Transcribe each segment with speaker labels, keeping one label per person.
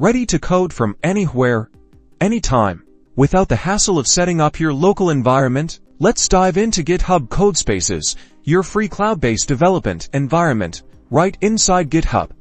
Speaker 1: ready to code from anywhere, anytime, without the hassle of setting up your local environment. Let's dive into GitHub Codespaces, your free cloud-based development environment, right inside GitHub.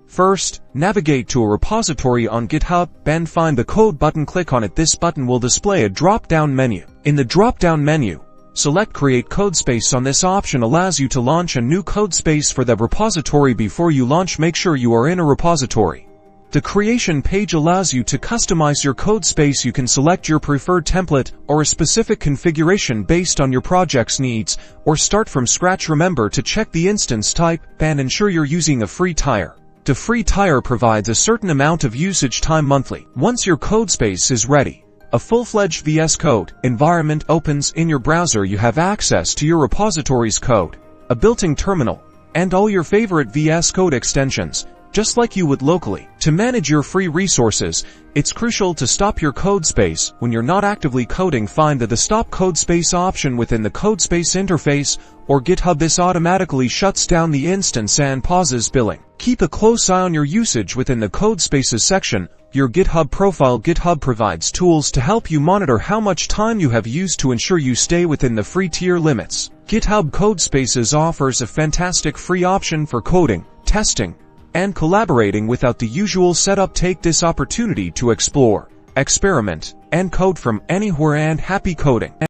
Speaker 1: First, navigate to a repository on GitHub, then find the code button, click on it. This button will display a drop-down menu. In the drop-down menu, select Create Codespace. On this option allows you to launch a new codespace for the repository. Before you launch, make sure you are in a repository. The creation page allows you to customize your codespace. You can select your preferred template or a specific configuration based on your project's needs, or start from scratch. Remember to check the instance type and ensure you're using a free tier. The free tier provides a certain amount of usage time monthly. Once your codespace is ready, a full-fledged VS Code environment opens in your browser. You have access to your repository's code, a built-in terminal, and all your favorite VS Code extensions, just like you would locally. To manage your free resources, it's crucial to stop your codespace when you're not actively coding. Find the Stop Codespace option within the Codespace interface or GitHub. This automatically shuts down the instance and pauses billing. Keep a close eye on your usage within the Codespaces section. Your GitHub profile. GitHub provides tools to help you monitor how much time you have used to ensure you stay within the free tier limits. GitHub Codespaces offers a fantastic free option for coding, testing, and collaborating without the usual setup. Take this opportunity to explore, experiment, and code from anywhere, and happy coding.